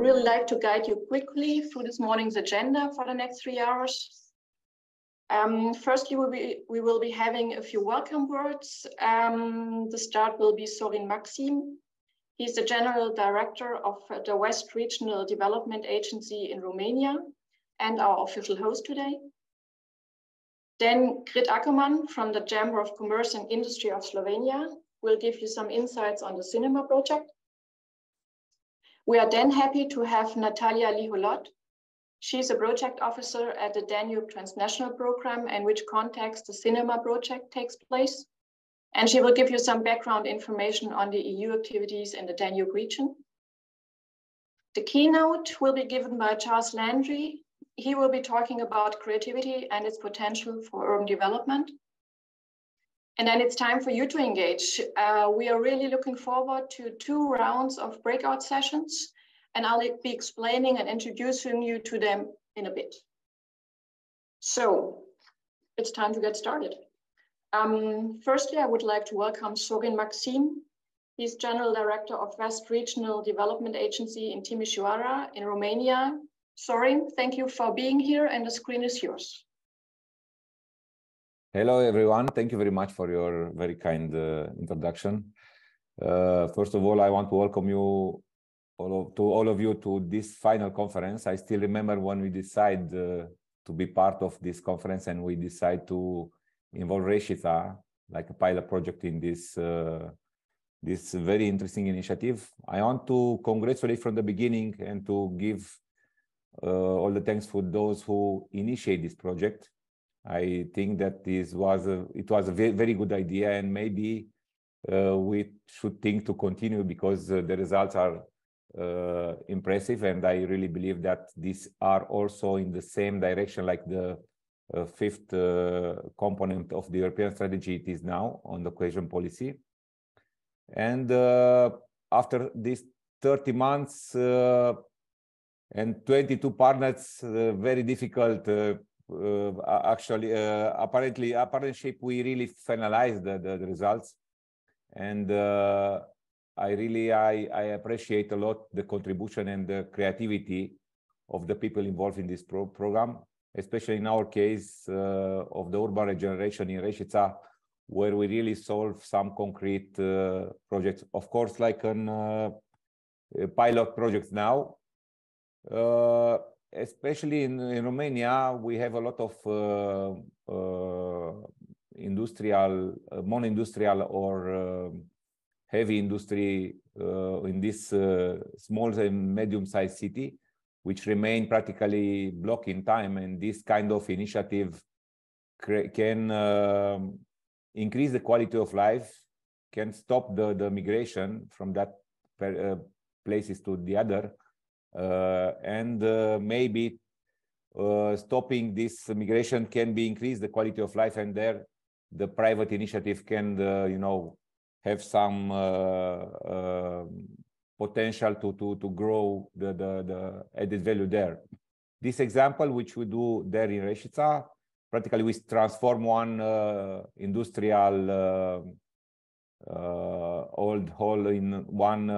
really like to guide you quickly through this morning's agenda for the next 3 hours. Firstly, we will be having a few welcome words. The start will be Sorin Maxim. He's the General Director of the West Regional Development Agency in Romania and our official host today. Then Grit Ackerman from the Chamber of Commerce and Industry of Slovenia will give you some insights on the cinema project. We are then happy to have Natalia Liholot. She's a project officer at the Danube Transnational Program, in which context the cinema project takes place. And she will give you some background information on the EU activities in the Danube region. The keynote will be given by Charles Landry. He will be talking about creativity and its potential for urban development. And then it's time for you to engage. We are really looking forward to 2 rounds of breakout sessions, and I'll be explaining and introducing you to them in a bit. So it's time to get started. Firstly, I would like to welcome Sorin Maxim. He's General Director of West Regional Development Agency in Timișoara in Romania. Sorin, thank you for being here, and the screen is yours. Hello, everyone. Thank you very much for your very kind introduction. First of all, I want to welcome you all of you to this final conference. I still remember when we decided to be part of this conference, and we decided to involve Rešica like a pilot project in this this very interesting initiative. I want to congratulate from the beginning and to give all the thanks for those who initiate this project. I think that it was a very good idea, and maybe we should think to continue because the results are impressive, and I really believe that these are also in the same direction like the 5th component of the European strategy it is now on the cohesion policy. And after these 30 months and 22 partners, very difficult actually apparently a partnership, we really finalized the results, and I appreciate a lot the contribution and the creativity of the people involved in this program, especially in our case of the urban regeneration in Rešica, where we really solve some concrete projects, of course, like an pilot projects now. Especially in Romania, we have a lot of industrial, non-industrial or heavy industry in this small and medium-sized city, which remain practically blocked in time. And this kind of initiative can increase the quality of life, can stop the migration from that places to the other. And maybe stopping this migration can be increase the quality of life, and there the private initiative can you know, have some potential to grow the added value there. This example which we do there in Rešica, practically we transform one industrial old hall in one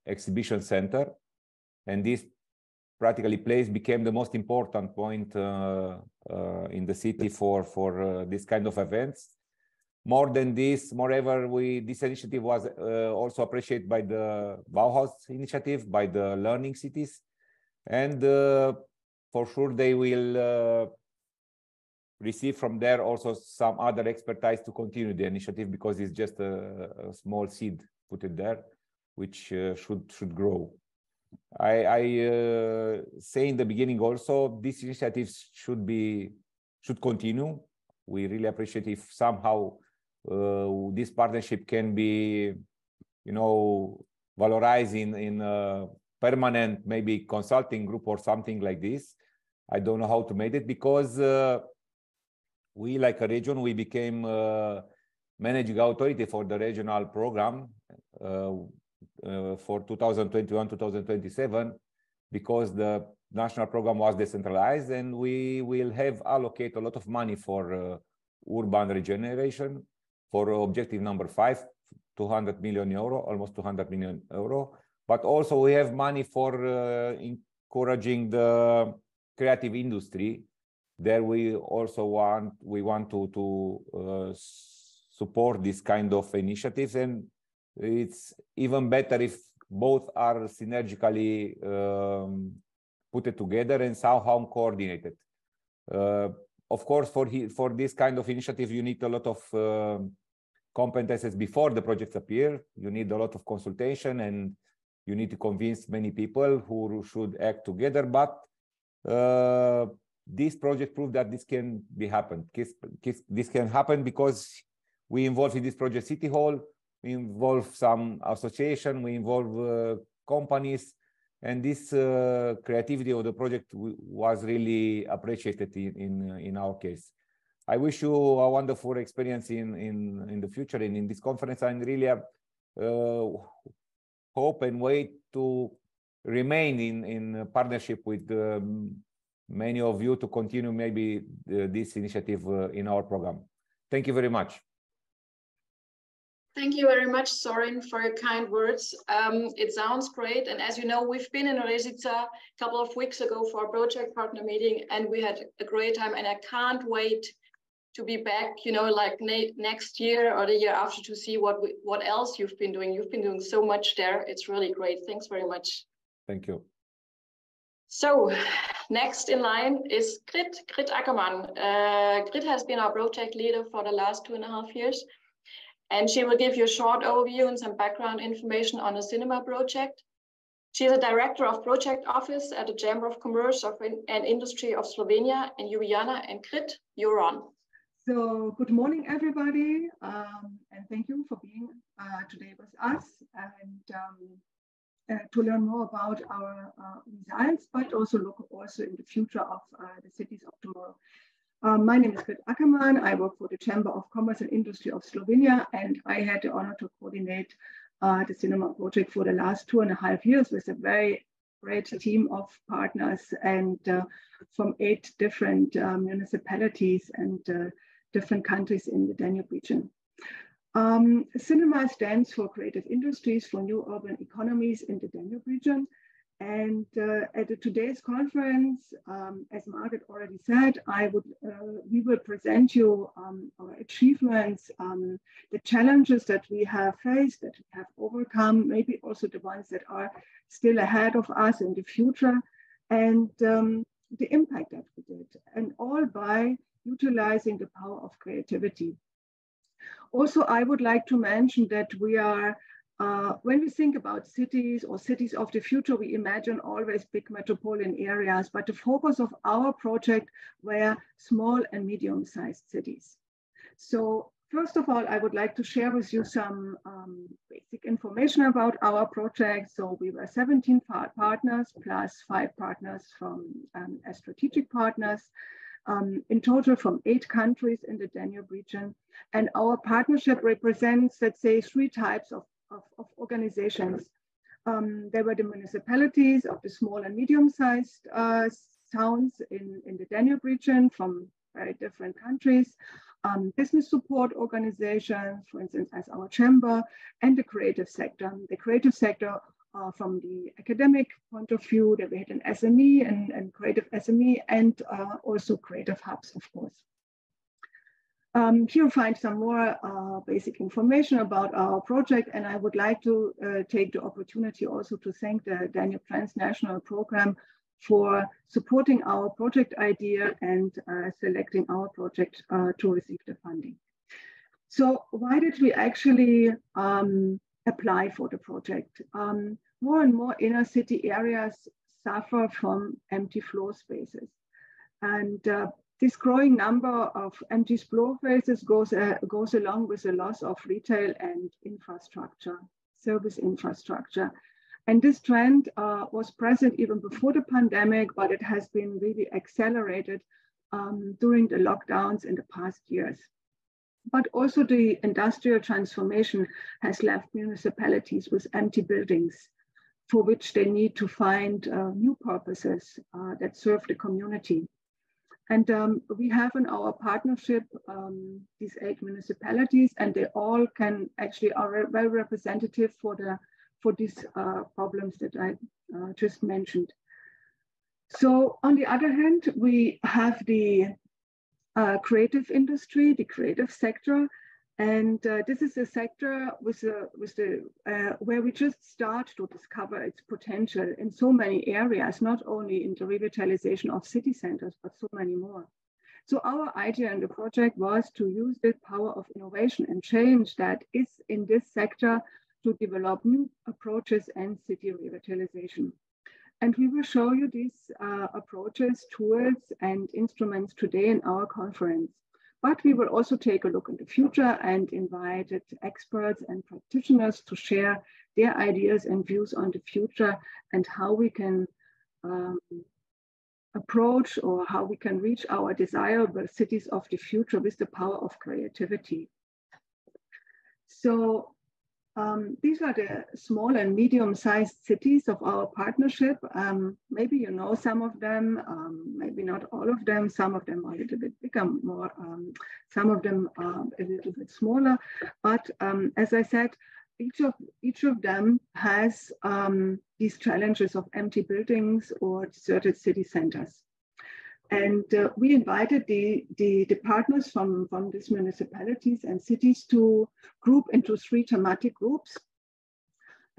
exhibition center. And this practically place became the most important point in the city for this kind of events. More than this, moreover, this initiative was also appreciated by the Bauhaus initiative, by the learning cities, and for sure they will receive from there also some other expertise to continue the initiative, because it's just a small seed put it there, which should grow. I say in the beginning also, these initiatives should continue. We really appreciate if somehow this partnership can be, you know, valorized in a permanent, maybe consulting group or something like this. I don't know how to make it, because we, like a region, we became managing authority for the regional program for 2021-2027, because the national program was decentralized, and we will have allocate a lot of money for urban regeneration for objective number 5, 200 million euro, almost 200 million euro, but also we have money for encouraging the creative industry. There we also want to support this kind of initiatives, and it's even better if both are synergically put it together and somehow coordinated. Of course, for this kind of initiative, you need a lot of competences before the projects appear. You need a lot of consultation, and you need to convince many people who should act together. But this project proved that this can be happened. This can happen because we involve in this project City Hall, we involve some association, we involve companies, and this creativity of the project was really appreciated in our case. I wish you a wonderful experience in the future and in this conference. I really hope and wait to remain in partnership with many of you to continue maybe this initiative in our program. Thank you very much. Thank you very much, Sorin, for your kind words. It sounds great. And as you know, we've been in Rezica a couple of weeks ago for a project partner meeting, and we had a great time. And I can't wait to be back, you know, like next year or the year after to see what else you've been doing. You've been doing so much there. It's really great. Thanks very much. Thank you. So next in line is Grit Ackermann. Grit has been our project leader for the last 2.5 years. And she will give you a short overview and some background information on the cinema project. She is a director of project office at the Chamber of Commerce and Industry of Slovenia in Ljubljana. And Grit, you're on. So good morning, everybody. And thank you for being today with us and to learn more about our results, but also look also in the future of the cities of tomorrow. My name is Grit Ackermann. I work for the Chamber of Commerce and Industry of Slovenia, and I had the honor to coordinate the cinema project for the last 2.5 years with a very great team of partners and from 8 different municipalities and different countries in the Danube region. Cinema stands for Creative Industries for New Urban Economies in the Danube region. And at today's conference, as Margaret already said, we will present you our achievements, the challenges that we have faced, that we have overcome, maybe also the ones that are still ahead of us in the future, and the impact that we did, and all by utilizing the power of creativity. Also, I would like to mention that we are when we think about cities or cities of the future, we imagine always big metropolitan areas, but the focus of our project were small and medium-sized cities. So first of all, I would like to share with you some basic information about our project. So we were 17 partners plus 5 partners from as strategic partners, in total from 8 countries in the Danube region. And our partnership represents, let's say, 3 types of organizations. There were the municipalities of the small and medium-sized towns in the Danube region from very different countries, business support organizations, for instance, as our chamber, and the creative sector. The creative sector from the academic point of view, that we had an SME and creative SME, and also creative hubs, of course. Here you'll find some more basic information about our project, and I would like to take the opportunity also to thank the Danube Transnational Program for supporting our project idea and selecting our project to receive the funding. So why did we actually apply for the project? More and more inner city areas suffer from empty floor spaces, and this growing number of empty floor spaces goes along with the loss of retail and infrastructure, service infrastructure. And this trend was present even before the pandemic, but it has been really accelerated during the lockdowns in the past years. But also the industrial transformation has left municipalities with empty buildings for which they need to find new purposes that serve the community. And we have in our partnership these 8 municipalities, and they all can actually are well representative for for these problems that I just mentioned. So on the other hand, we have the creative industry, the creative sector, and this is a sector where we just start to discover its potential in so many areas, not only in the revitalization of city centers, but so many more. So our idea in the project was to use the power of innovation and change that is in this sector to develop new approaches and city revitalization. And we will show you these approaches, tools, and instruments today in our conference. But we will also take a look in the future and invited experts and practitioners to share their ideas and views on the future and how we can approach or how we can reach our desirable cities of the future with the power of creativity. So these are the small and medium-sized cities of our partnership. Maybe you know some of them, maybe not all of them. Some of them are a little bit bigger, some of them are a little bit smaller. But as I said, each of them has these challenges of empty buildings or deserted city centers. And we invited the partners from these municipalities and cities to group into 3 thematic groups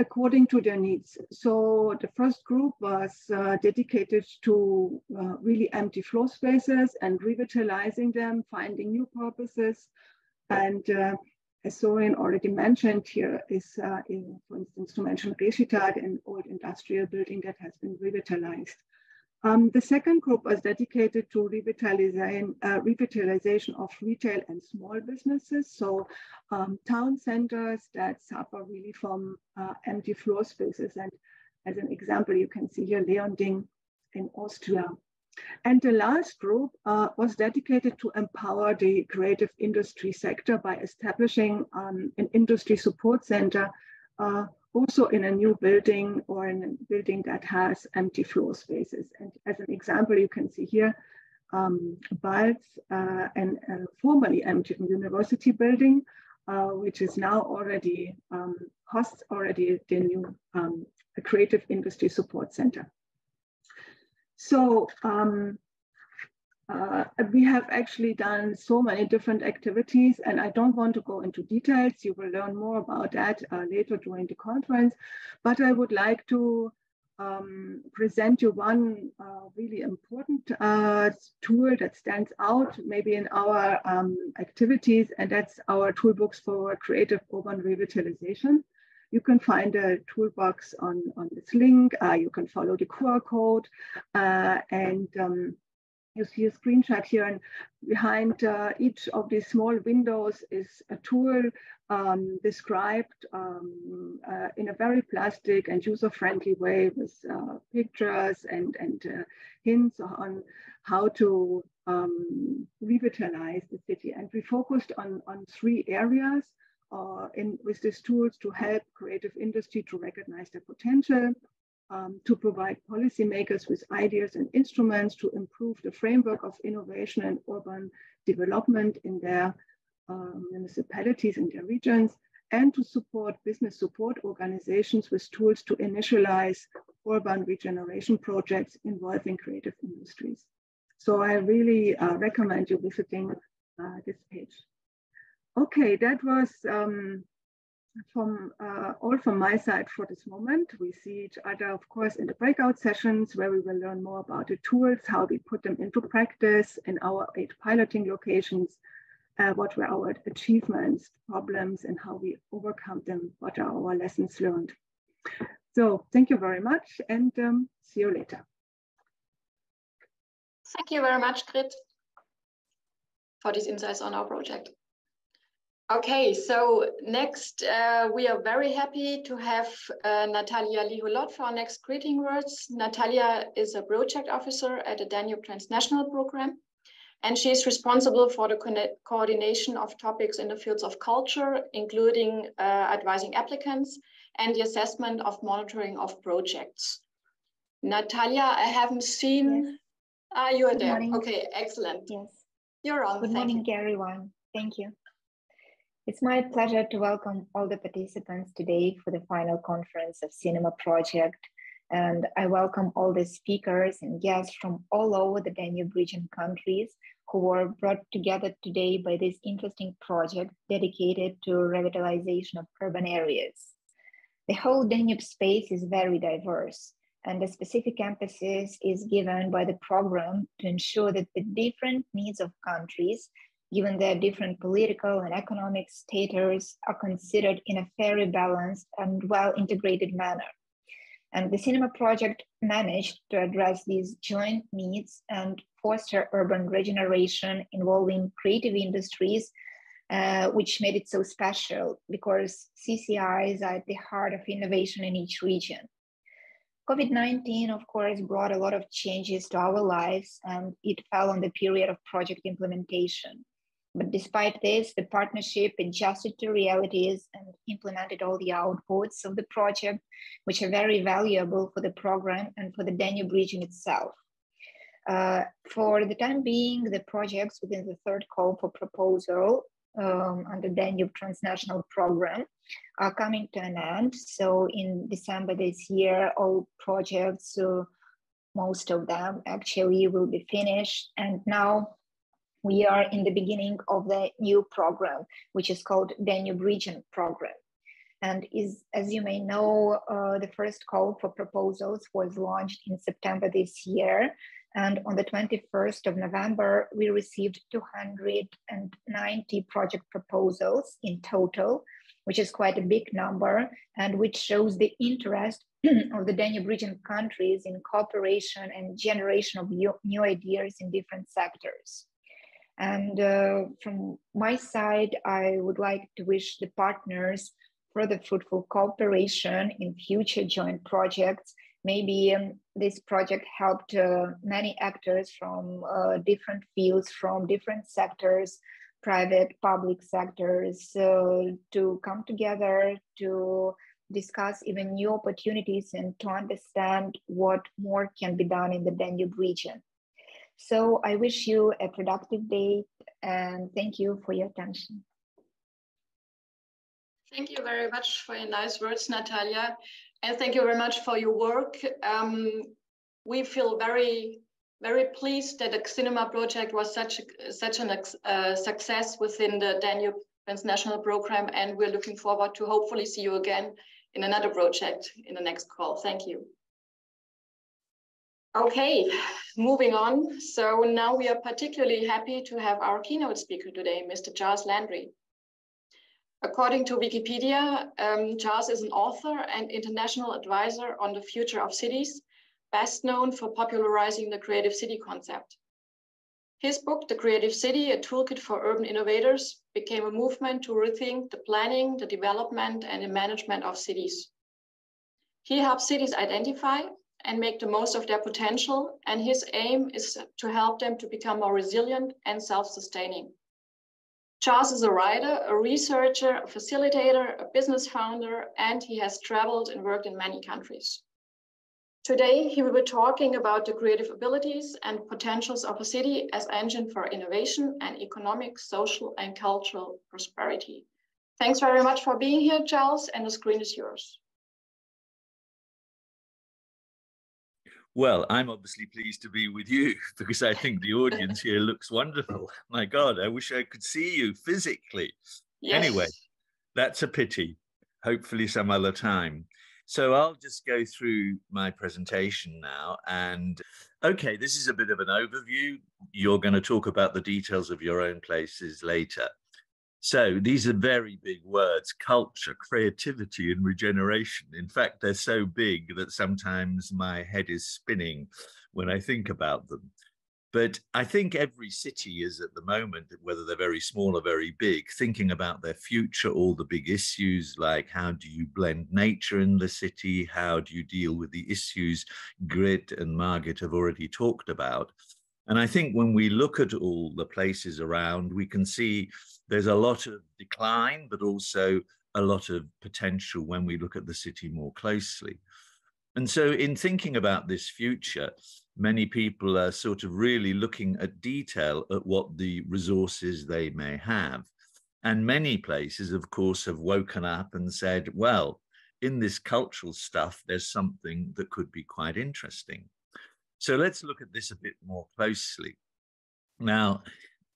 according to their needs. So the first group was dedicated to really empty floor spaces and revitalizing them, finding new purposes. And as Sorin already mentioned, here is, for instance, to mention Redesign, an old industrial building that has been revitalized. The second group was dedicated to revitalization of retail and small businesses. So town centers that suffer really from empty floor spaces. And as an example, you can see here Leonding in Austria. And the last group was dedicated to empower the creative industry sector by establishing an industry support center also in a new building or in a building that has empty floor spaces. And as an example, you can see here Balz, and formerly empty university building, which is now already hosts already the new creative industry support center. So we have actually done so many different activities, and I don't want to go into details. You will learn more about that later during the conference, but I would like to present you one really important tool that stands out maybe in our activities, and that's our toolbox for creative urban revitalization. You can find a toolbox on this link. You can follow the QR code, and you see a screenshot here, and behind each of these small windows is a tool described in a very plastic and user-friendly way with pictures and hints on how to revitalize the city. And we focused on 3 areas with these tools to help creative industry to recognize their potential, to provide policymakers with ideas and instruments to improve the framework of innovation and urban development in their municipalities and their regions, and to support business support organizations with tools to initialize urban regeneration projects involving creative industries. So I really recommend you visiting this page. Okay, that was all from my side for this moment. We see each other, of course, in the breakout sessions where we will learn more about the tools, how we put them into practice in our 8 piloting locations, what were our achievements, problems, and how we overcome them, what are our lessons learned. So thank you very much, and see you later. Thank you very much, Grit, for these insights on our project. Okay, so next, we are very happy to have Natalia Liholot for our next greeting words. Natalia is a project officer at the Danube Transnational Program, and she is responsible for the coordination of topics in the fields of culture, including advising applicants and the assessment of monitoring of projects. Natalia, I haven't seen... Yes. Ah, you are there. Okay, excellent. Yes. You're on. Good morning, everyone. Thank you. It's my pleasure to welcome all the participants today for the final conference of Cinema Project. And I welcome all the speakers and guests from all over the Danube region countries who were brought together today by this interesting project dedicated to revitalization of urban areas. The whole Danube space is very diverse, and a specific emphasis is given by the program to ensure that the different needs of countries, given their different political and economic status, are considered in a fairly balanced and well-integrated manner. And the Cinema Project managed to address these joint needs and foster urban regeneration involving creative industries, which made it so special because CCIs are at the heart of innovation in each region. COVID-19, of course, brought a lot of changes to our lives, and it fell on the period of project implementation. But despite this, the partnership adjusted to realities and implemented all the outputs of the project, which are very valuable for the program and for the Danube region itself. For the time being, the projects within the third call for proposal under Danube Transnational Program are coming to an end. So in December this year, all projects, most of them actually will be finished. And now we are in the beginning of the new program, which is called Danube Region Program. And as you may know, the first call for proposals was launched in September this year. And on the 21st of November, we received 290 project proposals in total, which is quite a big number, and which shows the interest of the Danube region countries in cooperation and generation of new ideas in different sectors. And from my side, I would like to wish the partners further fruitful cooperation in future joint projects. Maybe this project helped many actors from different fields, from different sectors, private, public sectors, to come together to discuss even new opportunities and to understand what more can be done in the Danube region. So I wish you a productive day and thank you for your attention. Thank you very much for your nice words, Natalia. And thank you very much for your work. We feel very, very pleased that the Cinema Project was such a success within the Danube Transnational Program. And we're looking forward to hopefully see you again in another project in the next call. Thank you. Okay, moving on. So now we are particularly happy to have our keynote speaker today, Mr. Charles Landry. According to Wikipedia, Charles is an author and international advisor on the future of cities, best known for popularizing the creative city concept. His book, The Creative City, a toolkit for urban innovators, became a movement to rethink the planning, the development, and the management of cities. He helps cities identify and make the most of their potential, and his aim is to help them to become more resilient and self-sustaining. Charles is a writer, a researcher, a facilitator, a business founder, and he has traveled and worked in many countries. Today, he will be talking about the creative abilities and potentials of a city as engine for innovation and economic, social, and cultural prosperity. Thanks very much for being here, Charles, and the screen is yours. Well, I'm obviously pleased to be with you because I think the audience here looks wonderful. My God, I wish I could see you physically. Yes. Anyway, that's a pity. Hopefully some other time. So I'll just go through my presentation now. And okay, this is a bit of an overview. You're going to talk about the details of your own places later. So these are very big words: culture, creativity, and regeneration. In fact, they're so big that sometimes my head is spinning when I think about them. But I think every city is at the moment, whether they're very small or very big, thinking about their future, all the big issues like how do you blend nature in the city? How do you deal with the issues Grit and Margit have already talked about? And I think when we look at all the places around, we can see there's a lot of decline, but also a lot of potential when we look at the city more closely. And so in thinking about this future, many people are sort of really looking at detail at what the resources they may have. And many places, of course, have woken up and said, well, in this cultural stuff, there's something that could be quite interesting. So let's look at this a bit more closely. Now,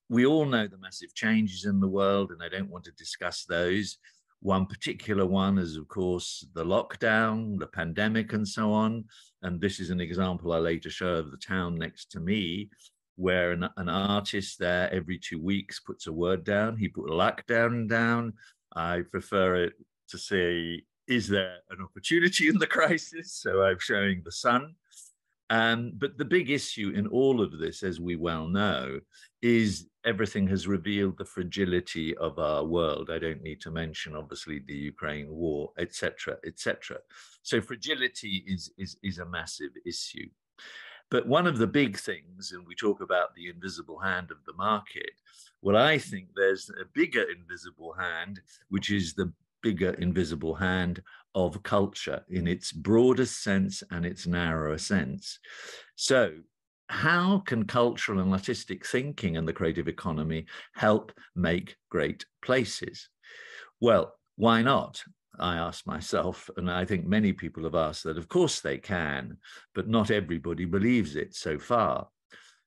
we all know the massive changes in the world, and I don't want to discuss those. One particular one is, of course, the lockdown, the pandemic, and so on. And this is an example I later show of the town next to me, where an artist there every 2 weeks puts a word down. He put lockdown down. I prefer it to say, is there an opportunity in the crisis? So I'm showing the sun. But the big issue in all of this, as we well know, is everything has revealed the fragility of our world. I don't need to mention, obviously, the Ukraine war, etc., etc. So fragility is a massive issue. But one of the big things, and we talk about the invisible hand of the market, well, I think there's a bigger invisible hand, which is the bigger invisible hand of culture in its broadest sense and its narrower sense. So how can cultural and artistic thinking and the creative economy help make great places? Well, why not? I ask myself, and I think many people have asked that. Of course they can, but not everybody believes it so far.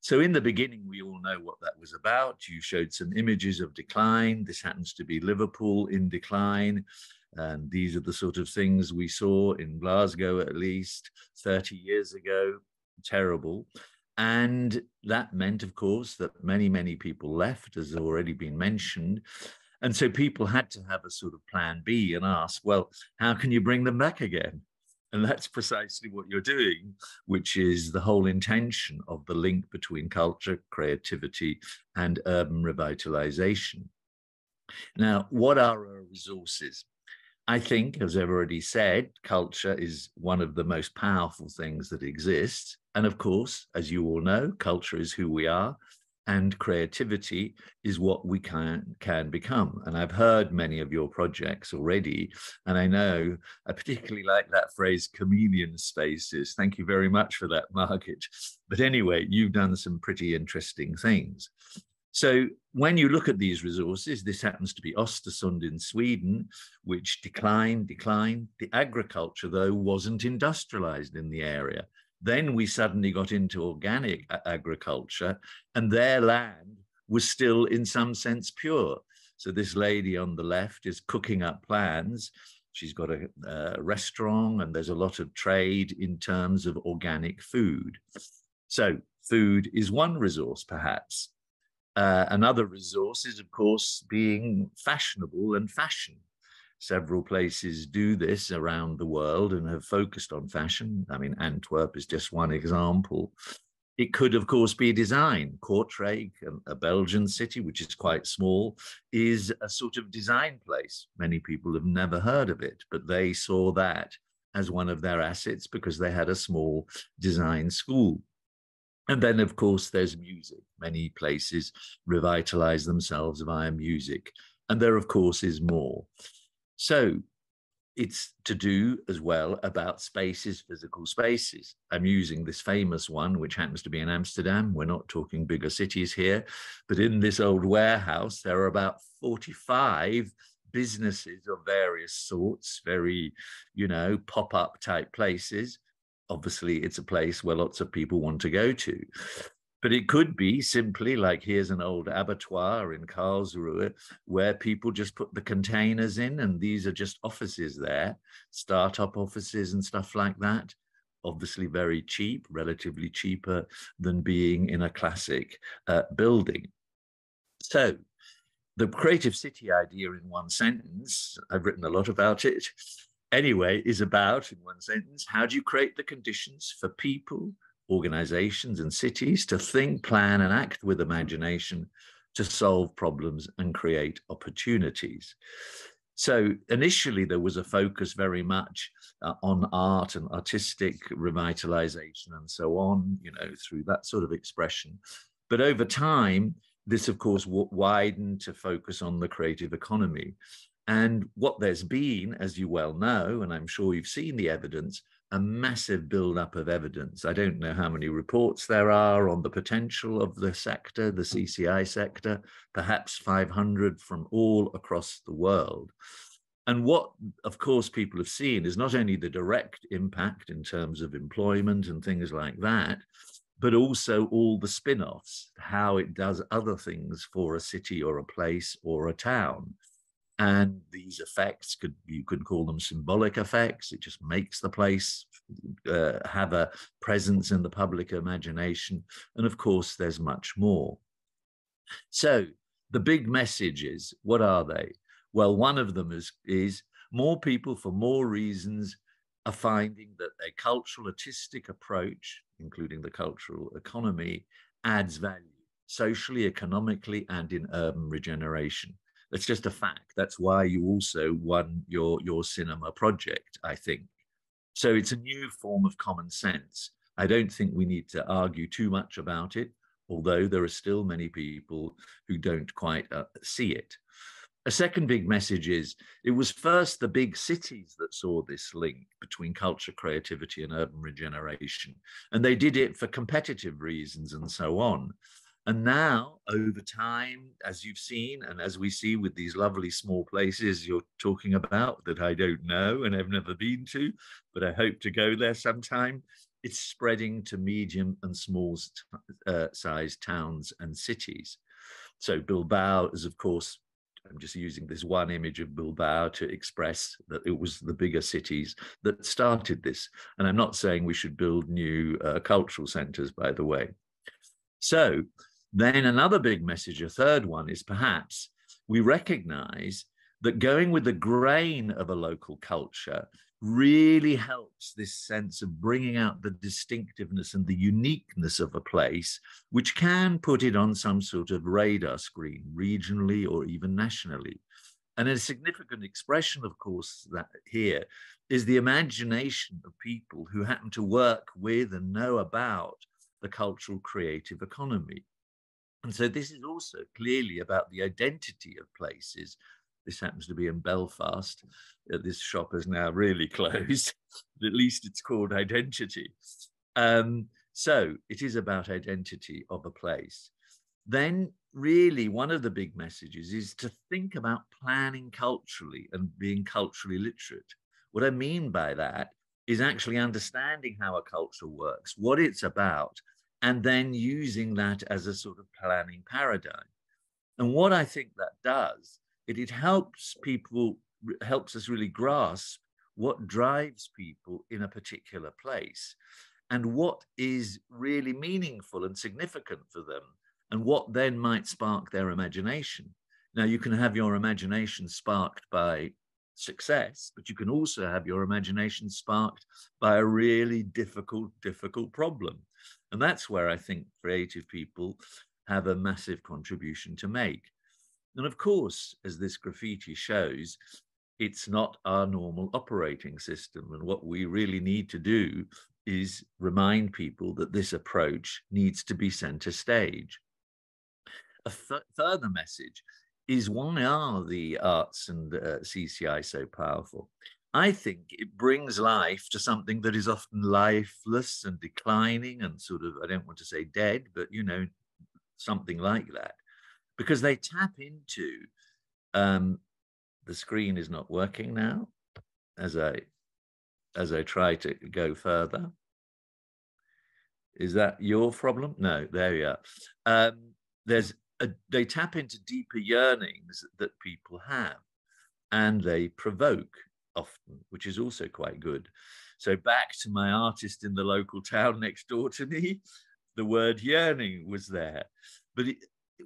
So in the beginning, we all know what that was about. You showed some images of decline. This happens to be Liverpool in decline. And these are the sort of things we saw in Glasgow, at least 30 years ago. Terrible. And that meant, of course, that many, many people left, as already been mentioned. And so people had to have a sort of plan B and ask, well, how can you bring them back again? And that's precisely what you're doing, which is the whole intention of the link between culture, creativity, and urban revitalization. Now, what are our resources? I think, as I've already said, culture is one of the most powerful things that exists. And of course, as you all know, culture is who we are, and creativity is what we can become. And I've heard many of your projects already, and I know I particularly like that phrase, chameleon spaces. Thank you very much for that, Margit. But anyway, you've done some pretty interesting things. So when you look at these resources, this happens to be Östersund in Sweden, which declined. The agriculture, though, wasn't industrialized in the area. Then we suddenly got into organic agriculture, and their land was still in some sense pure. So this lady on the left is cooking up plans. She's got a restaurant, and there's a lot of trade in terms of organic food. So food is one resource, perhaps. Another resource is, of course, being fashionable and fashion. Several places do this around the world and have focused on fashion. I mean, Antwerp is just one example. It could, of course, be design. Kortrijk, a Belgian city, which is quite small, is a sort of design place. Many people have never heard of it, but they saw that as one of their assets because they had a small design school. And then, of course, there's music. Many places revitalize themselves via music. And there, of course, is more. So it's to do as well about spaces, physical spaces. I'm using this famous one, which happens to be in Amsterdam. We're not talking bigger cities here, but in this old warehouse, there are about 45 businesses of various sorts, very, pop-up type places. Obviously, it's a place where lots of people want to go to. But it could be simply like, here's an old abattoir in Karlsruhe where people just put the containers in, and these are just offices there, startup offices and stuff like that. Obviously very cheap, relatively cheaper than being in a classic building. So the creative city idea in one sentence, I've written a lot about it, anyway, is about, in one sentence, how do you create the conditions for people, organizations and cities to think, plan and act with imagination to solve problems and create opportunities. So initially there was a focus very much on art and artistic revitalization and so on, through that sort of expression. But over time, this of course widened to focus on the creative economy. And what there's been, as you well know, and I'm sure you've seen the evidence, a massive build-up of evidence. I don't know how many reports there are on the potential of the sector, the CCI sector, perhaps 500 from all across the world. And what, of course, people have seen is not only the direct impact in terms of employment and things like that, but also all the spin-offs, how it does other things for a city or a place or a town. And these effects, you could call them symbolic effects. It just makes the place have a presence in the public imagination. And of course, there's much more. So the big messages, what are they? Well, one of them is more people for more reasons are finding that a cultural artistic approach, including the cultural economy, adds value socially, economically, and in urban regeneration. That's just a fact. That's why you also won your cinema project, I think. So it's a new form of common sense. I don't think we need to argue too much about it, although there are still many people who don't quite see it. A second big message is it was first the big cities that saw this link between culture, creativity, and urban regeneration. And they did it for competitive reasons and so on. And now, over time, as you've seen, and as we see with these lovely small places you're talking about that I don't know and have never been to, but I hope to go there sometime, it's spreading to medium and small sized towns and cities. So Bilbao is, of course, I'm just using this one image of Bilbao to express that it was the bigger cities that started this. And I'm not saying we should build new cultural centers, by the way. So then another big message, a third one, is perhaps we recognize that going with the grain of a local culture really helps this sense of bringing out the distinctiveness and the uniqueness of a place, which can put it on some sort of radar screen, regionally or even nationally. And a significant expression, of course, that here is the imagination of people who happen to work with and know about the cultural creative economy. And so this is also clearly about the identity of places. This happens to be in Belfast. This shop is now really closed, but at least it's called Identity. So it is about identity of a place. Then really one of the big messages is to think about planning culturally and being culturally literate. What I mean by that is actually understanding how a culture works, what it's about, and then using that as a sort of planning paradigm. And what I think that does, it helps people, helps us really grasp what drives people in a particular place and what is really meaningful and significant for them and what then might spark their imagination. Now, you can have your imagination sparked by success, but you can also have your imagination sparked by a really difficult problem. And that's where I think creative people have a massive contribution to make. And of course, as this graffiti shows, it's not our normal operating system. And what we really need to do is remind people that this approach needs to be center stage. A further message is, why are the arts and CCI so powerful? I think it brings life to something that is often lifeless and declining and sort of, I don't want to say dead, but, you know, something like that. Because they tap into, the screen is not working now as I try to go further. Is that your problem? No, there you are. They tap into deeper yearnings that people have, and they provoke often, which is also quite good. So back to my artist in the local town next door to me, the word yearning was there. But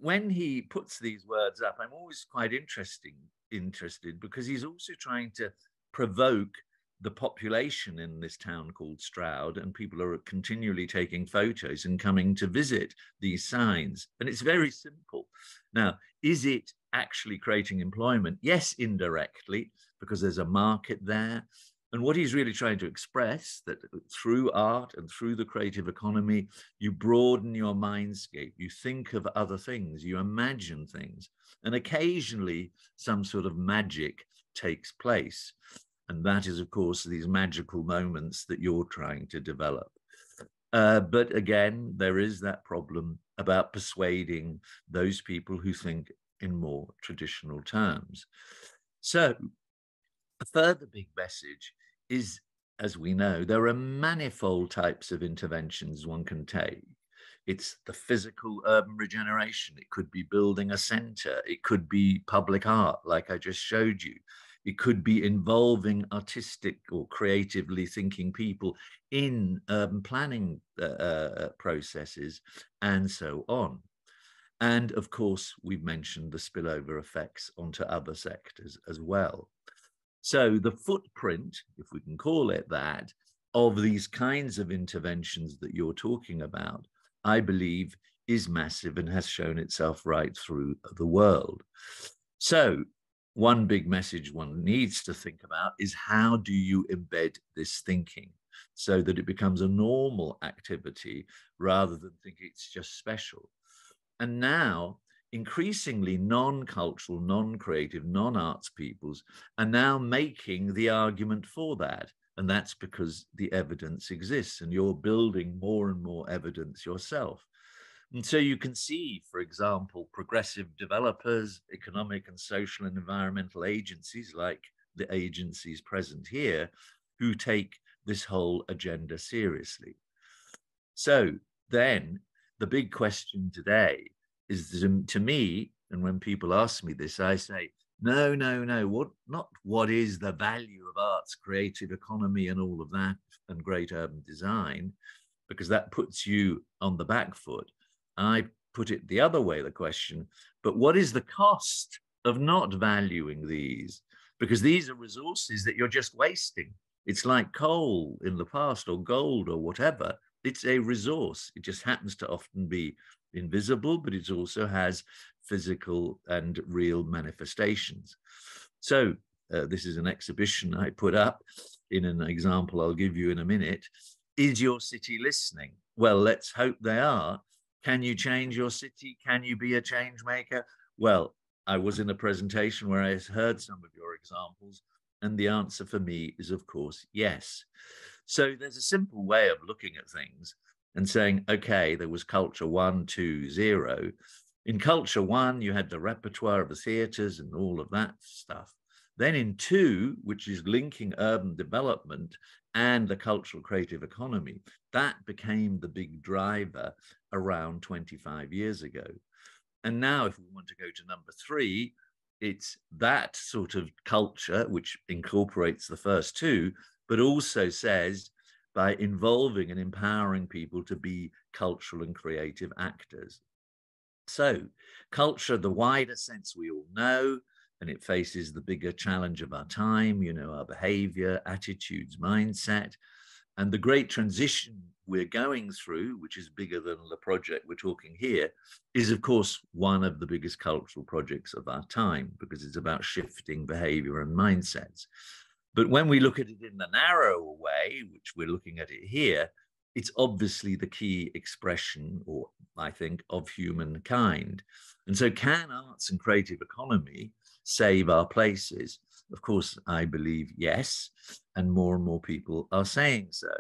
when he puts these words up, I'm always quite interested because he's also trying to provoke the population in this town called Stroud, and people are continually taking photos and coming to visit these signs. And it's very simple. Now, is it actually creating employment? Yes, indirectly, because there's a market there. And what he's really trying to express, that through art and through the creative economy, you broaden your mindscape, you think of other things, you imagine things, and occasionally some sort of magic takes place. And that is, of course, these magical moments that you're trying to develop. But again, there is that problem about persuading those people who think in more traditional terms. So a further big message is, as we know, there are manifold types of interventions one can take. It's the physical urban regeneration. It could be building a center. It could be public art, like I just showed you. It could be involving artistic or creatively thinking people in urban planning processes, and so on. And of course, we've mentioned the spillover effects onto other sectors as well. So the footprint, if we can call it that, of these kinds of interventions that you're talking about, I believe is massive and has shown itself right through the world. So one big message one needs to think about is, how do you embed this thinking so that it becomes a normal activity rather than think it's just special? And now, increasingly non-cultural, non-creative, non-arts peoples are now making the argument for that. And that's because the evidence exists and you're building more and more evidence yourself. And so you can see, for example, progressive developers, economic and social and environmental agencies like the agencies present here, who take this whole agenda seriously. So then the big question today is, to me, and when people ask me this, I say, no, not what is the value of arts, creative economy and all of that and great urban design, because that puts you on the back foot. I put it the other way, the question, but what is the cost of not valuing these? Because these are resources that you're just wasting. It's like coal in the past or gold or whatever. It's a resource. It just happens to often be invisible, but it also has physical and real manifestations. So this is an exhibition I put up in an example I'll give you in a minute. Is your city listening? Well, let's hope they are. Can you change your city? Can you be a change maker? Well, I was in a presentation where I heard some of your examples, and the answer for me is, of course, yes. So there's a simple way of looking at things and saying, okay, there was culture 1, 2, 0. In culture 1, you had the repertoire of the theatres and all of that stuff. Then in 2, which is linking urban development and the cultural creative economy, that became the big driver around 25 years ago. And now if we want to go to number 3, it's that sort of culture which incorporates the first 2, but also says, by involving and empowering people to be cultural and creative actors. So culture, the wider sense we all know, and it faces the bigger challenge of our time, you know, our behavior, attitudes, mindset. And the great transition we're going through, which is bigger than the project we're talking here, is of course one of the biggest cultural projects of our time, because it's about shifting behavior and mindsets. But when we look at it in the narrower way, which we're looking at it here, it's obviously the key expression, or I think, of humankind. And so can arts and creative economy save our places? Of course, I believe yes, and more people are saying so.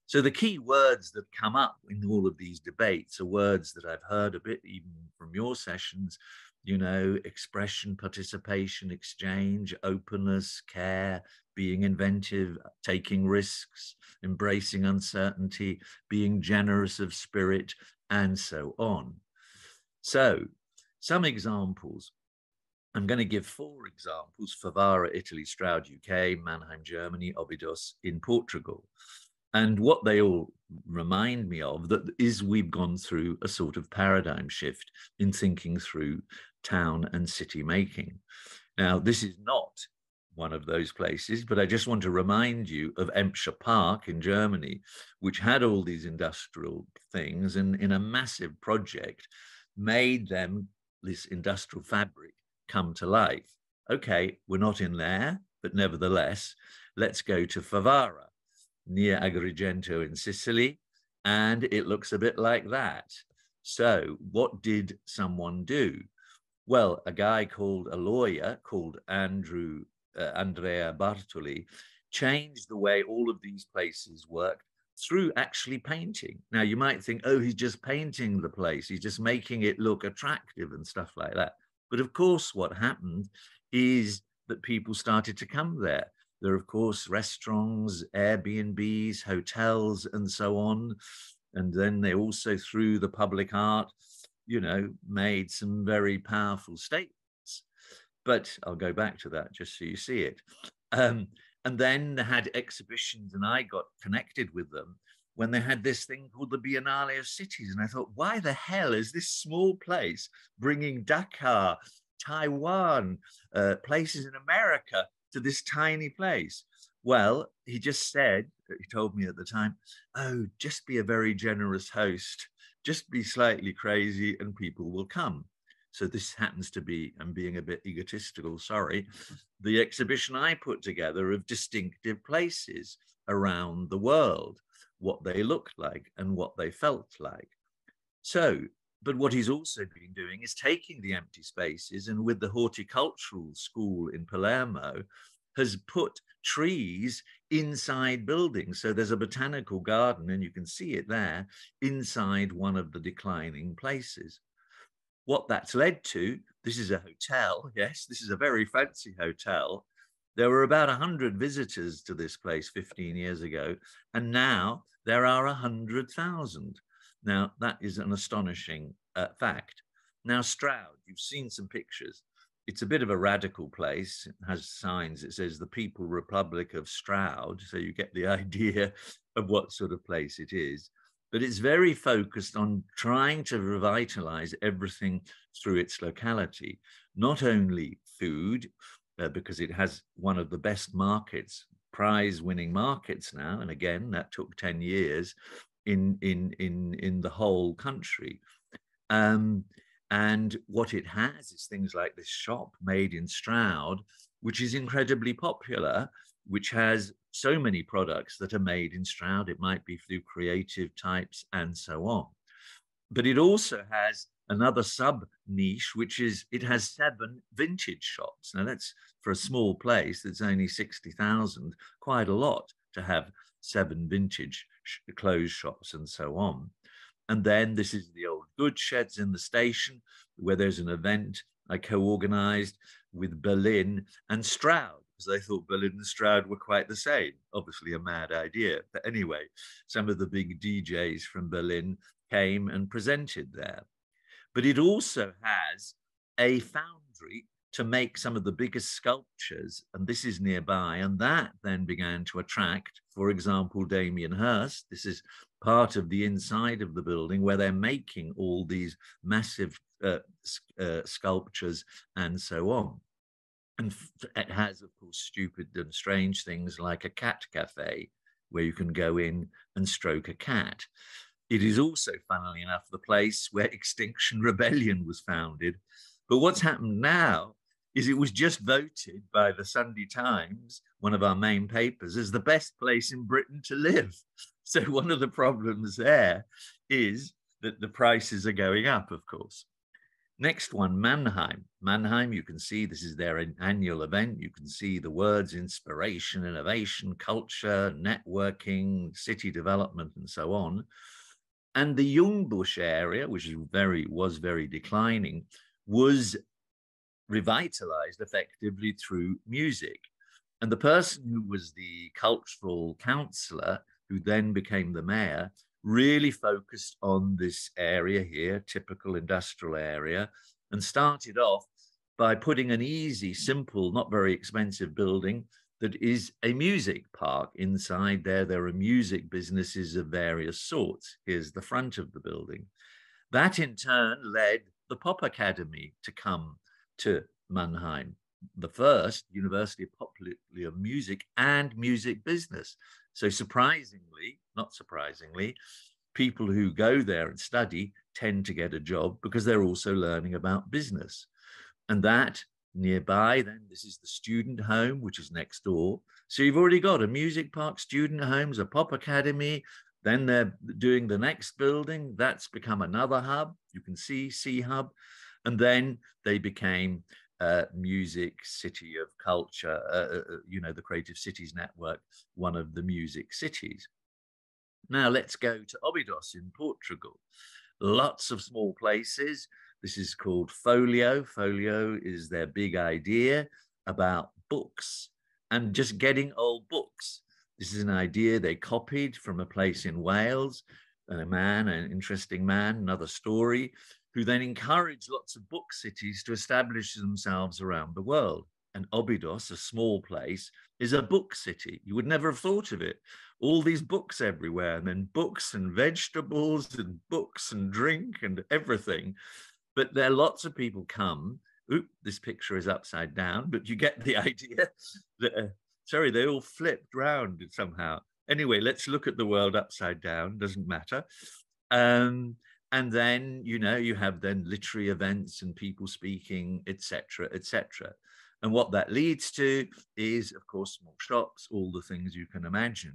So the key words that come up in all of these debates are words that I've heard a bit even from your sessions, you know, expression, participation, exchange, openness, care, being inventive, taking risks, embracing uncertainty, being generous of spirit, and so on. So some examples. I'm going to give 4 examples: Favara, Italy; Stroud, UK; Mannheim, Germany; Óbidos in Portugal. And what they all remind me of that is we've gone through a sort of paradigm shift in thinking through town and city making. Now, this is not one of those places, but I just want to remind you of Emscher Park in Germany, which had all these industrial things, and in a massive project made them, this industrial fabric, come to life. Okay, we're not in there, but nevertheless, let's go to Favara, near Agrigento in Sicily, and it looks a bit like that. So what did someone do? Well, a lawyer called Andrew Andrea Bartoli, changed the way all of these places worked through actually painting. Now, you might think, oh, he's just painting the place. He's just making it look attractive and stuff like that. But of course, what happened is that people started to come there. There are, of course, restaurants, Airbnbs, hotels, and so on. And then they also, through the public art, you know, made some very powerful statements. But I'll go back to that just so you see it. And then they had exhibitions, and I got connected with them when they had this thing called the Biennale of Cities. And I thought, why the hell is this small place bringing Dakar, Taiwan, places in America to this tiny place? Well, he just said, he told me at the time, oh, just be a very generous host, just be slightly crazy and people will come. So this happens to be, I'm being a bit egotistical, sorry, the exhibition I put together of distinctive places around the world, what they looked like and what they felt like. So, but what he's also been doing is taking the empty spaces, and with the horticultural school in Palermo, has put trees inside buildings. So there's a botanical garden, and you can see it there inside one of the declining places. What that's led to, this is a hotel, yes, this is a very fancy hotel. There were about 100 visitors to this place 15 years ago, and now there are 100,000. Now, that is an astonishing fact. Now, Stroud, you've seen some pictures. It's a bit of a radical place. It has signs. It says the People Republic of Stroud, so you get the idea of what sort of place it is. But it's very focused on trying to revitalize everything through its locality, not only food, because it has one of the best markets, prize-winning markets now, and again, that took 10 years in the whole country. And what it has is things like this shop made in Stroud, which is incredibly popular, which has so many products that are made in Stroud. It might be through creative types and so on. But it also has another sub niche, which is it has 7 vintage shops. Now that's, for a small place that's only 60,000, quite a lot to have 7 vintage clothes shops and so on. And then this is the old goods sheds in the station, where there's an event I co-organized with Berlin and Stroud, because I thought Berlin and Stroud were quite the same. Obviously a mad idea. But anyway, some of the big DJs from Berlin came and presented there. But it also has a foundry to make some of the biggest sculptures, and this is nearby, and that then began to attract, for example, Damien Hirst. This is part of the inside of the building where they're making all these massive sculptures and so on. And it has, of course, stupid and strange things like a cat cafe where you can go in and stroke a cat. It is also, funnily enough, the place where Extinction Rebellion was founded. But what's happened now is it was just voted by the Sunday Times, one of our main papers, as the best place in Britain to live. So one of the problems there is that the prices are going up, of course. Next one, Mannheim. Mannheim, you can see this is their annual event. You can see the words inspiration, innovation, culture, networking, city development, and so on. And the Jungbusch area, which was very declining, was revitalized effectively through music. And the person who was the cultural counselor, who then became the mayor, really focused on this area here, typical industrial area, and started off by putting an easy, simple, not very expensive building that is a music park. Inside there, there are music businesses of various sorts. Here's the front of the building. That in turn led the Pop Academy to come to Mannheim, the first University of Popular Music and Music Business. So surprisingly, not surprisingly, people who go there and study tend to get a job because they're also learning about business. And that nearby, then, this is the student home, which is next door. So you've already got a music park, student homes, a pop academy. Then they're doing the next building. That's become another hub. You can see C Hub. And then they became music city of culture, you know, the Creative Cities Network, one of the music cities. Now let's go to Óbidos in Portugal. Lots of small places. This is called Folio. Folio is their big idea about books and just getting old books. This is an idea they copied from a place in Wales, and a man, an interesting man, another story, who then encouraged lots of book cities to establish themselves around the world. And Óbidos, a small place, is a book city. You would never have thought of it. All these books everywhere, and then books and vegetables and books and drink and everything. But there are lots of people come. Oop, this picture is upside down, but you get the idea. That, sorry, they all flipped round somehow. Anyway, let's look at the world upside down, doesn't matter. And then, you know, you have then literary events and people speaking, etc., etc. And what that leads to is, of course, small shops, all the things you can imagine.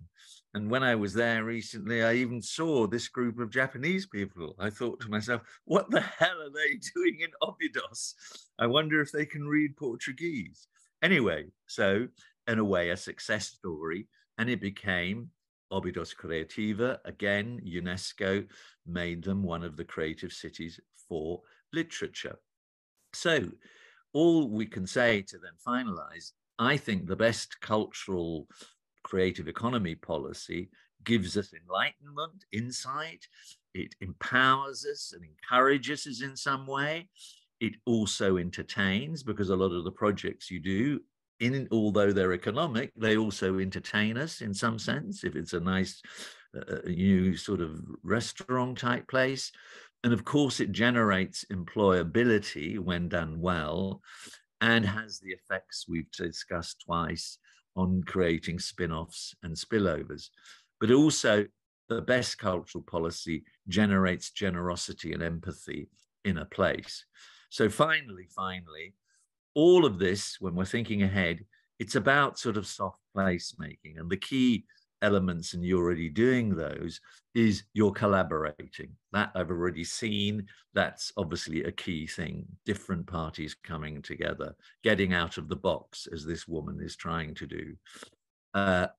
And when I was there recently, I even saw this group of Japanese people. I thought to myself, what the hell are they doing in Óbidos? I wonder if they can read Portuguese. Anyway, so in a way, a success story. And it became Óbidos Creativa. Again, UNESCO made them one of the creative cities for literature. So all we can say to then finalize, I think the best cultural creative economy policy gives us enlightenment, insight. It empowers us and encourages us in some way. It also entertains, because a lot of the projects you do, although they're economic, they also entertain us in some sense, if it's a nice new sort of restaurant type place. And of course, it generates employability when done well, and has the effects we've discussed twice on creating spin-offs and spillovers. But also, the best cultural policy generates generosity and empathy in a place. So finally, all of this, when we're thinking ahead, it's about sort of soft placemaking. And the key elements, and you're already doing those, is you're collaborating. That I've already seen. That's obviously a key thing. Different parties coming together, getting out of the box, as this woman is trying to do.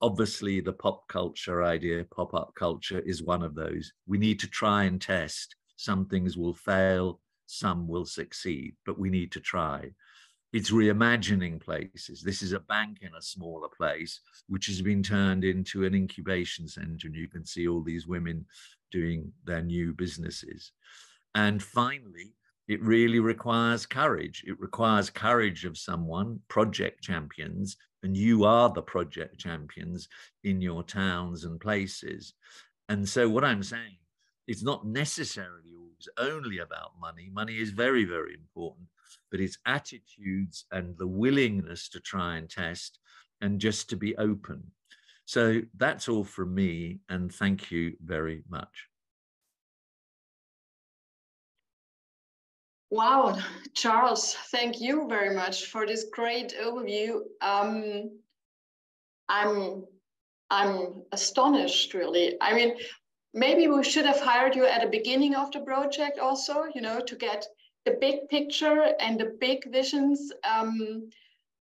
Obviously, the pop culture idea, pop-up culture, is one of those. We need to try and test. Some things will fail, some will succeed, but we need to try. It's reimagining places. This is a bank in a smaller place, which has been turned into an incubation center. And you can see all these women doing their new businesses. And finally, it really requires courage. It requires courage of someone, project champions, and you are the project champions in your towns and places. And so what I'm saying, it's not necessarily always only about money. Money is very, very important, but it's attitudes and the willingness to try and test and just to be open. So that's all from me, and thank you very much. Wow, Charles, thank you very much for this great overview. I'm astonished, really. I mean, maybe we should have hired you at the beginning of the project also, you know, to get the big picture and the big visions.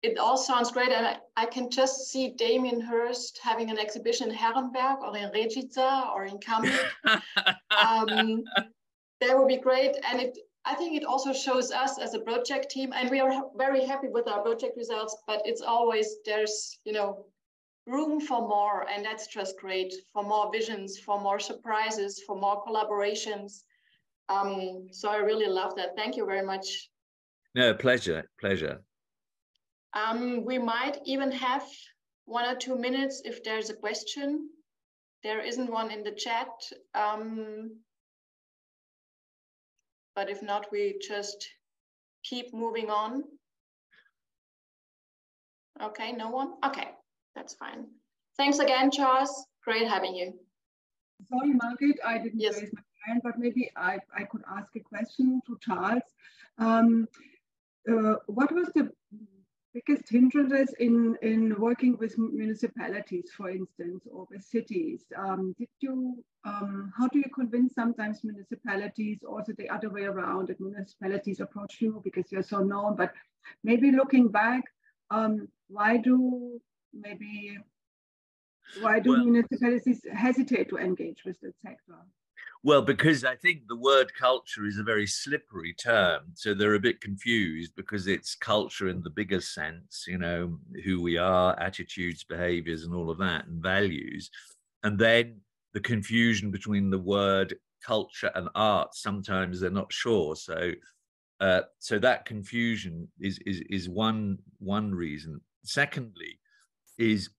It all sounds great. And I can just see Damien Hirst having an exhibition in Herrenberg or in Redesign or in Kamnik. That would be great. And I think it also shows us as a project team, and we are very happy with our project results, but it's always, there's, you know, room for more, and that's just great, for more visions, for more surprises, for more collaborations. So I really love that. Thank you very much. No, pleasure. We might even have 1 or 2 minutes if there's a question. There isn't one in the chat. But if not, we just keep moving on. Okay, no one? Okay, that's fine. Thanks again, Charles. Great having you. Sorry, Margaret, I didn't raise my hand, but maybe I could ask a question to Charles. What was the biggest hindrances in working with municipalities, for instance, or with cities? How do you convince sometimes municipalities, also the other way around, that municipalities approach you because you're so known, but maybe looking back, why do municipalities hesitate to engage with the sector? Well, because I think the word culture is a very slippery term. So they're a bit confused because it's culture in the bigger sense, you know, who we are, attitudes, behaviors, and all of that, and values. And then the confusion between the word culture and art, sometimes they're not sure. So that confusion is one reason. Secondly, is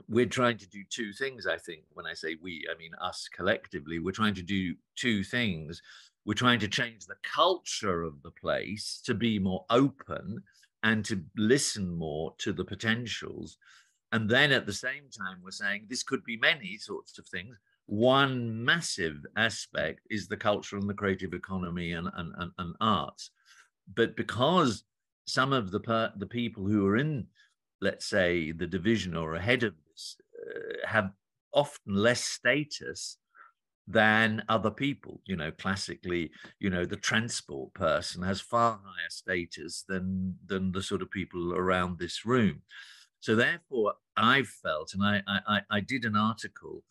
we're trying to do two things, I think. When I say we, I mean us collectively. We're trying to do two things. We're trying to change the culture of the place to be more open and to listen more to the potentials. And then at the same time, we're saying this could be many sorts of things. One massive aspect is the culture and the creative economy and arts. But because some of the people who are in, let's say, the division or ahead of this have often less status than other people. You know, classically, you know, the transport person has far higher status than the sort of people around this room. So therefore, I've felt, and I did an article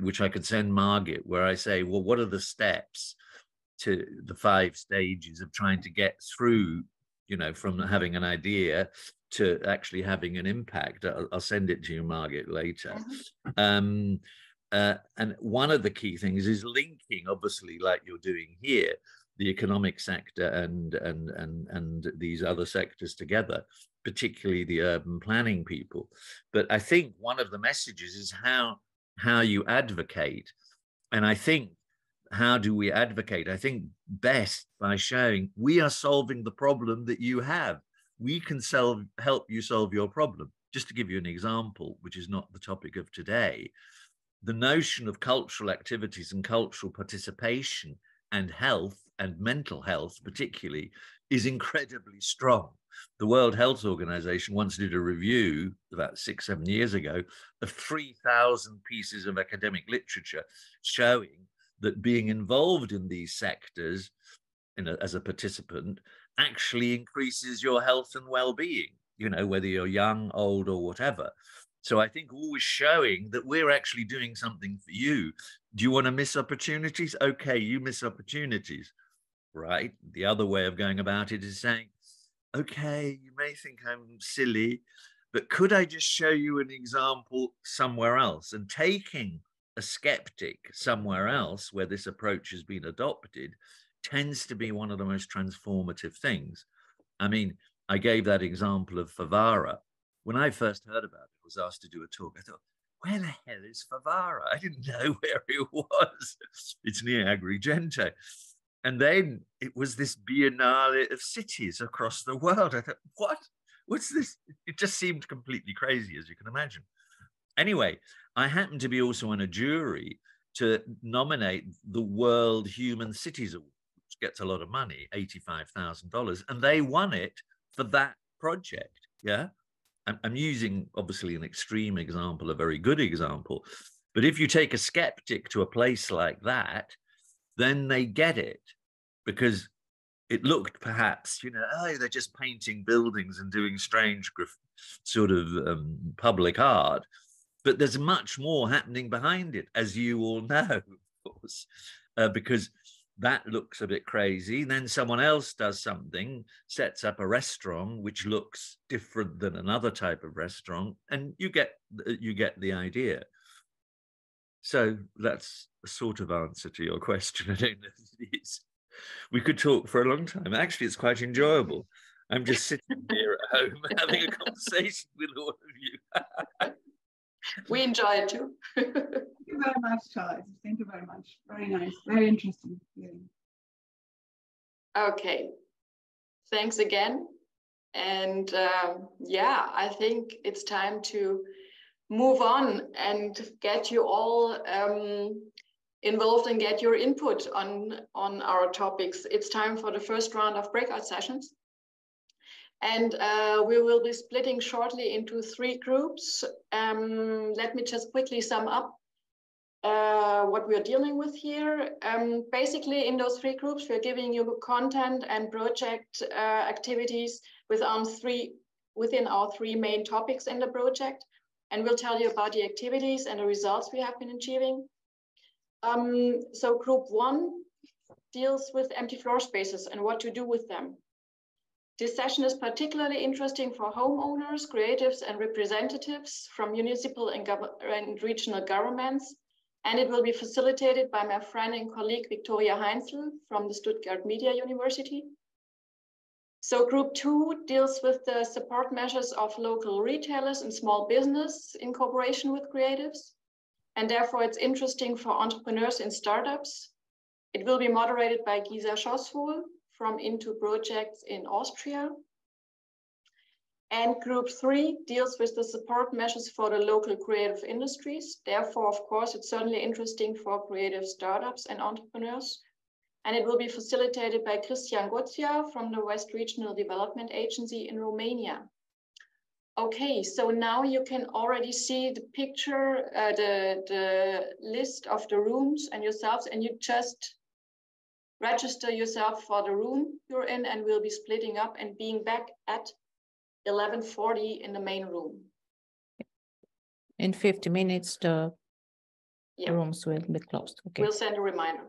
which I could send Margit, where I say, well, what are the steps to the 5 stages of trying to get through, you know, from having an idea to actually having an impact? I'll send it to you, Margit, later. And one of the key things is linking, obviously, like you're doing here, the economic sector and these other sectors together, particularly the urban planning people. But I think one of the messages is how you advocate. And I think, how do we advocate? I think best by showing we are solving the problem that you have. We can help you solve your problem. Just to give you an example, which is not the topic of today, the notion of cultural activities and cultural participation and health and mental health particularly is incredibly strong. The World Health Organization once did a review about 6-7 years ago of 3,000 pieces of academic literature showing that being involved in these sectors as a participant actually increases your health and well-being, you know, whether you're young, old, or whatever. So I think always showing that we're actually doing something for you. Do you want to miss opportunities? Okay, you miss opportunities, right? The other way of going about it is saying, okay, you may think I'm silly, but could I just show you an example somewhere else? And taking a skeptic somewhere else where this approach has been adopted tends to be one of the most transformative things. I mean, I gave that example of Favara. When I first heard about it, I was asked to do a talk. I thought, where the hell is Favara? I didn't know where it was. It's near Agrigento. And then it was this Biennale of cities across the world. I thought, what? What's this? It just seemed completely crazy, as you can imagine. Anyway, I happened to be also on a jury to nominate the World Human Cities Award, which gets a lot of money, $85,000, and they won it for that project. Yeah, I'm using obviously an extreme example, a very good example, but if you take a skeptic to a place like that, then they get it, because it looked perhaps, you know, oh, they're just painting buildings and doing strange sort of public art. But there's much more happening behind it, as you all know, of course, because that looks a bit crazy. Then someone else does something, sets up a restaurant which looks different than another type of restaurant, and you get the idea. So that's a sort of answer to your question. I don't know if it is. We could talk for a long time. Actually, it's quite enjoyable. I'm just sitting here at home having a conversation with all of you. We enjoy it too. Thank you very much, Charles. Thank you very much. Very nice. Very interesting. Okay. Thanks again. And yeah, I think it's time to move on and get you all involved and get your input on our topics. It's time for the first round of breakout sessions. And we will be splitting shortly into 3 groups. Let me just quickly sum up what we are dealing with here. Basically, in those 3 groups, we're giving you content and project activities within our 3 main topics in the project. And we'll tell you about the activities and the results we have been achieving. So group 1 deals with empty floor spaces and what to do with them. This session is particularly interesting for homeowners, creatives, and representatives from municipal and regional governments. And it will be facilitated by my friend and colleague, Victoria Heinzel from the Stuttgart Media University. So group 2 deals with the support measures of local retailers and small business in cooperation with creatives. And therefore it's interesting for entrepreneurs and startups. It will be moderated by Gisa Schosswohl from Into Projects in Austria. And group 3 deals with the support measures for the local creative industries. Therefore, of course, it's certainly interesting for creative startups and entrepreneurs. And it will be facilitated by Christian Goția from the West Regional Development Agency in Romania. Okay, so now you can already see the picture, the list of the rooms and yourselves, and you just register yourself for the room you're in, and we'll be splitting up and being back at 11:40 in the main room. In 50 minutes, the rooms will be closed. Okay. We'll send a reminder.